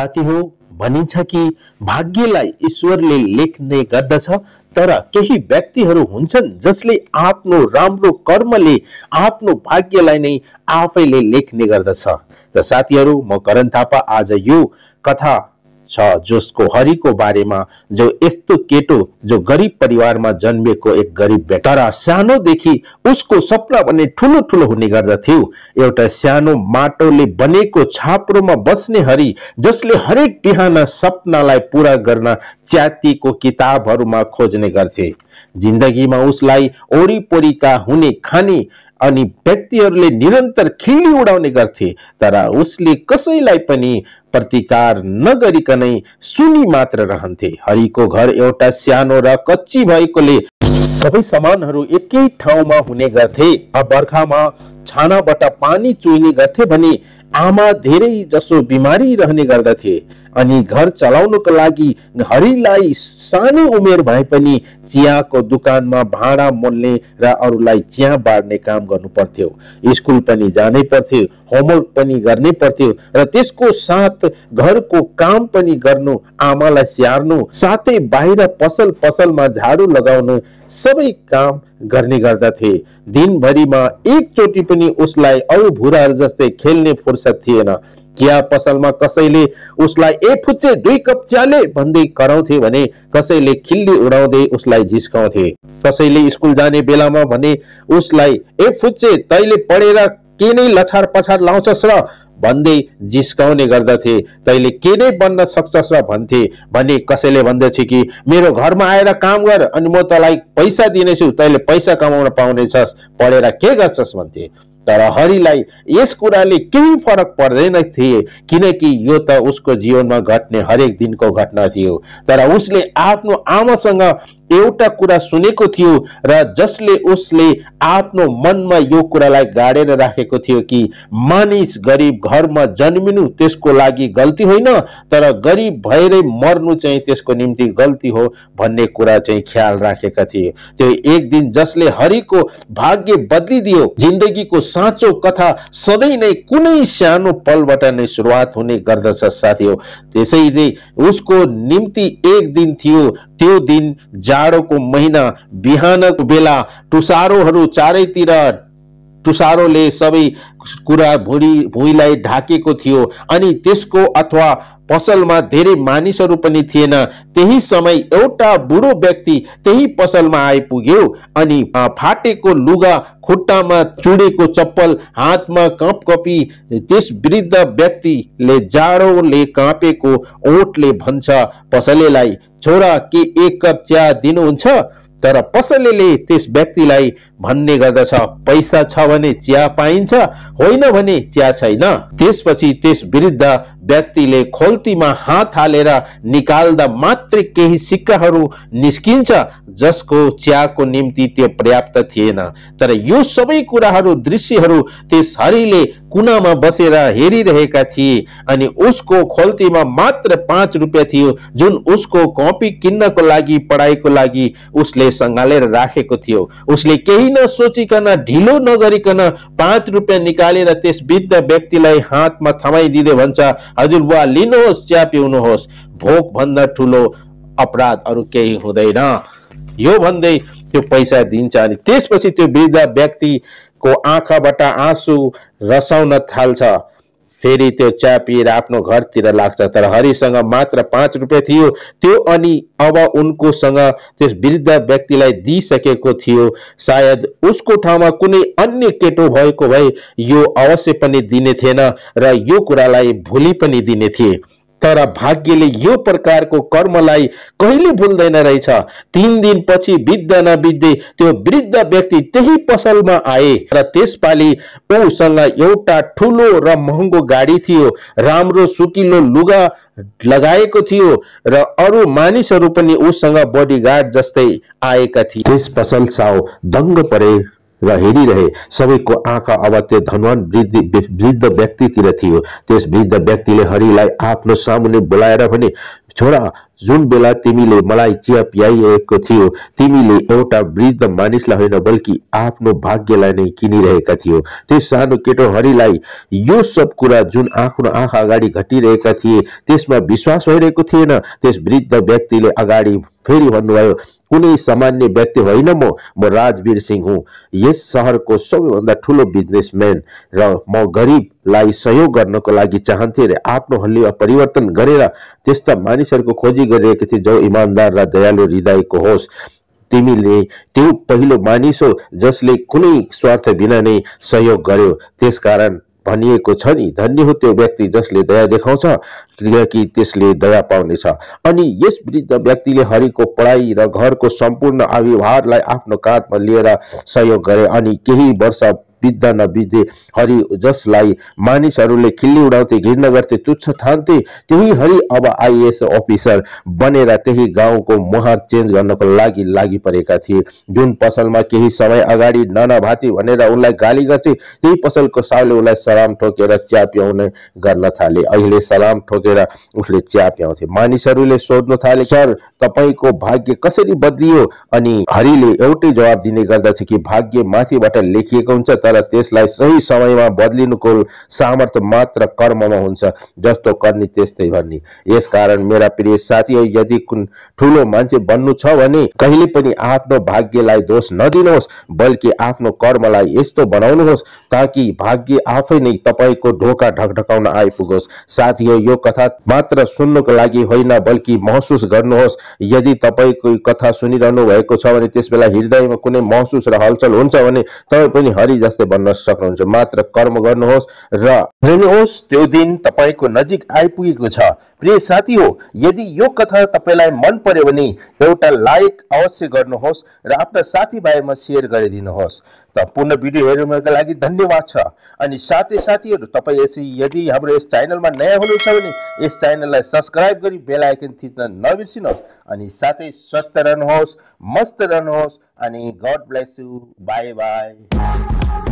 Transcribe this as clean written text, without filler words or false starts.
साथी हो, भनिन्छ कि भाग्यलाई ईश्वरले लेख्ने गर्दछ, तर केही व्यक्तिहरू हुन्छन् जसले आफ्नो राम्रो कर्मले आफ्नो भाग्यलाई नै आफैले लेख्ने गर्दछ। र साथीहरू, म करण थापा आज यो कथा छ जसको हरिको बारेमा, जो यस्तो केटो जो गरिब परिवारमा जन्मेको एक गरिब व्यक्ति, तर सानोदेखि उसको सपना भने ठुलो ठुलो हुने गर्दथ्यो। एउटा सानो माटोले बनेको छाप्रोमा बस्ने हरि, जसले हरेक बिहान सपनालाई पूरा गर्न च्यातिको किताबहरूमा खोज्ने गर्थे। जिन्दगीमा उसलाई वरिपरिका हुने खाने अनि व्यक्तिहरूले निरन्तर खिल्ली उडाउने गर्थे, तर उसले कसैलाई पनि प्रतिकार नगरिकनै सुनी मात्र रहन्थे। हरिको घर एउटा सानो र कच्ची भएकोले सबै सामानहरू एकै ठाउँमा हुने गर्थे। बर्खामा छानाबाट पानी चुइने गर्थे भने आमा धेरै जसो बिमारी रहने गर्दथे, अनि घर चलाउनको लागि हरिलाई सानो उमेर भए पनि चियाको दुकानमा भाडा मोल्ने र अरूलाई चिया बाँड्ने काम गर्नु पर्थ्यो। स्कुल पनि जानै पर्थ्यो, होमवर्क पनि गर्नै पर्थ्यो, र त्यसको साथ घरको काम पनि गर्नु, आमालाई स्याहार्नु, साथै बाहिर पसलमा झाडु लगाउनु, सबै काम गर्ने गर्दथे। दिनभरिमा एकचोटि पनि उसलाई अरू भुराहरू जस्तै खेल्ने फुर्सद थिएन। चिया पसलमा कसैले उसलाई ए फुच्चे 2 कप चियाले भन्दै कराउँथे भने कसैले खिल्ली उडाउँदै उसलाई जिस्काउँथे। कसैले स्कुल जाने बेलामा भने उसलाई ए फुच्चे तैले पढेर के नै लछार पछार लाउँछस् र भन्दै जिस्काउने गर्दथे। तैले के नै बन्न सक्छस् र भन्थे भने कसैले भन्दछ कि मेरो घरमा आएर काम गर अनि म तँलाई पैसा दिनेछु, तैले पैसा कमाउन पाउनेछस्, पढेर के गर्छस् भन्थे। तर हरिलाई यस कुराले केही फरक पर्दैन थिए, किनकि यो त उसको जीवनमा घट्ने हरेक दिनको घटना थियो। तर उसले आफ्नो आमासँग एउटा कुरा सुनेको थियो, र जसले उसले आफ्नो मनमा यो कुरालाई गाडेर राखेको थियो कि मानिस गरिब घरमा जन्मिनु त्यसको लागि गल्ती होइन, तर गरिब भएरै मर्नु चाहिँ त्यसको निम्ति गल्ती हो भन्ने कुरा चाहिँ ख्याल राखेका थिए। त्यो एक दिन जसले हरिको भाग्य बदलिदियो। जिन्दगीको साँचो कथा सधैँ नै कुनै सानो पलबाट नै सुरुवात हुने गर्दछ साथीहो। त्यसैले उसको निम्ति एक दिन थियो। त्यो दिन जाडोको महिना, बिहानको बेला टुसारोहरू चारैतिर, टुसारोले सबै कुरा भुइँलाई ढाकेको थियो, अनि त्यसको अथवा पसलमा धेरै मानिसहरू पनि थिएन। त्यही समय एउटा बुढो व्यक्ति त्यही पसलमा आइपुग्यो, अनि फाटेको लुगा, खुट्टामा चुडेको चप्पल, हातमा कपकपी त्यस वृद्ध व्यक्तिले जाडोले काँपेको ओठले भन्छ पसलेलाई, छोरा के 1 कप चिया दिनुहुन्छ? तर पसलेले त्यस व्यक्तिलाई भन्ने गर्दछ, पैसा छ भने चिया पाइन्छ, होइन भने चिया छैन। त्यसपछि त्यस वृद्ध व्यक्तिले खोल्तीमा हात हालेर निकाल्दा मात्रै केही सिक्काहरू निस्किन्छ, जसको चियाको निम्ति त्यो पर्याप्त थिएन। तर यो सबै कुराहरू, दृश्यहरू त्यस हरिले कुनामा बसेर हेरिरहेका थिए, अनि उसको खोल्तीमा मात्र 5 रुपियाँ थियो, जुन उसको कपी किन्नको लागि, पढाइको लागि उसले सँगालेर राखेको थियो। उसले केही नसोचिकन, ढिलो नगरिकन 5 रुपियाँ निकालेर त्यस वृद्ध व्यक्तिलाई हातमा थमाइदिँदै भन्छ, हजुर बुवा लिनुहोस्, चिया पिउनुहोस्, भोक भन्दा ठुलो अपराध अरू केही हुँदैन। यो भन्दै त्यो पैसा दिन्छ, अनि त्यसपछि त्यो वृद्ध व्यक्तिको आँखाबाट आँसु रसाउन थाल्छ। फेरि त्यो चिया पिएर आफ्नो घरतिर लाग्छ। तर हरिसँग मात्र 5 रुपियाँ थियो त्यो, अनि अब उनकोसँग त्यस वृद्ध व्यक्तिलाई दिइसकेको थियो। सायद उसको ठाउँमा कुनै अन्य केटो भएको भए यो अवश्य पनि दिने थिएन, र यो कुरालाई भुली पनि दिने थिए। तर भाग्यले यो प्रकारको कर्मलाई कहिले भुल्दैन रहेछ। 3 दिनपछि बित्दा नबित्दै त्यो वृद्ध व्यक्ति त्यही पसलमा आए, र त्यसपालि उसँग एउटा ठुलो र महँगो गाडी थियो, राम्रो सुकिलो लुगा लगाएको थियो, र अरू मानिसहरू पनि उसँग बडीगार्ड जस्तै आएका थिए। त्यस पसल साउ दङ्ग परे र हेरिरहे। सबैको आँखा अब त्यो धनवान वृद्ध व्यक्तितिर थियो। त्यस वृद्ध व्यक्तिले हरिलाई आफ्नो सामुन्ने बोलाएर भने, छोरा, जुन बेला तिमीले मलाई चिया पियाइरहेको थियो, तिमीले एउटा वृद्ध मानिसलाई होइन बल्कि आफ्नो भाग्यलाई नै किनिरहेका थियो। त्यो सानो केटो हरिलाई यो सब कुरा जुन आफ्नो आँखा अगाडि घटिरहेका थिए त्यसमा विश्वास भइरहेको थिएन। त्यस वृद्ध व्यक्तिले अगाडि फेरि भन्नुभयो, कुनै सामान्य व्यक्ति होइन, म राजवीर सिंह हुँ। यस शहरको सबैभन्दा ठुलो बिजनेसम्यान र म गरिबलाई सहयोग गर्नको लागि चाहन्थे र आफ्नो हल्लीमा परिवर्तन गरेर त्यस्ता मानिसहरूको खोजी गरिरहेको थिए जो इमानदार र दयालु हृदयको होस्। तिमीले त्यो पहिलो मानिस हो जसले कुनै स्वार्थ बिना नै सहयोग गर्यो। त्यसकारण भनिएको छ नि, धन्य हो त्यो व्यक्ति जसले दया देखाउँछ किनकि त्यसले दया पाउनेछ। अनि यस वृद्ध व्यक्तिले हरिको पढाइ र घरको सम्पूर्ण आविर्भावलाई आफ्नो काँधमा लिएर सहयोग गरे। अनि केही वर्ष बित्दा नबित्दै हरि जसलाई मानिसहरूले खिल्ली उडाउँथे, घृणा गर्थे, तुच्छ ठान्थे, त्यही हरि अब आइएएस अफिसर बनेर त्यही गाउँको मुहार चेन्ज गर्नको लागि परेका थिए। जुन पसलमा केही समय अगाडि नाना भाती भनेर उनलाई गाली गर्थे, त्यही पसलको साउले उनलाई सलाम ठोकेर चिया पियाउने गर्न थाले। अहिले सलाम ठोकेर उसले चिया पियाउँथे। मानिसहरूले सोध्न थाले, सर, तपाईको भाग्य कसरी बदलियो? अनि हरिले एउटै जवाब दिने गर्दछ कि भाग्य माथिबाट लेखिएको हुन्छ, तर त्यसलाई सही समयमा बदलिनुको सामर्थ्य मात्र कर्ममा हुन्छ। जस्तो गर्ने त्यस्तै गर्ने। यसकारण मेरा प्रिय साथीहरू, यदि कुन ठुलो मान्छे बन्नु छ भने कहिले पनि आफ्नो भाग्यलाई दोष नदिनुहोस्, बल्कि आफ्नो कर्मलाई यस्तो बनाउनुहोस् ताकि भाग्य आफै नै तपाईको ढोका ढकढकाउन आइपुगोस्। साथीहरू, यो कथा मात्र सुन्नको लागि होइन बल्कि महसुस गर्नुहोस्। यदि तपाईको कथा सुनिरहनु भएको छ भने त्यसबेला हृदयमा कुनै महसुस र हलचल हुन्छ भने तपाई पनि हरि जस्तै बन्न सक्नुहुन्छ। मात्र कर्म गर्नुहोस् र जान्नुहोस् त्यो दिन तपाईको नजिक आइपुगेको छ। प्रिय साथी हो, यदि यो कथा तपाईलाई मन पर्यो भने एउटा लाइक अवश्य गर्नुहोस् र आफ्ना साथीभाइमा शेयर गरिदिनुहोस्। त पूर्ण भिडियो हेर्नुको लागि धन्यवाद छ। अनि साथीहरू, तपाई यदि हाम्रो यस च्यानलमा नयाँ हुनुहुन्छ भने यस च्यानललाई सब्स्क्राइब गरी बेल आइकन थिच्न नबिर्सिनुहोस्। अनि साथै स्वस्थ रहनुहोस्, मस्त रहनुहोस्, अनि God bless you. Bye bye.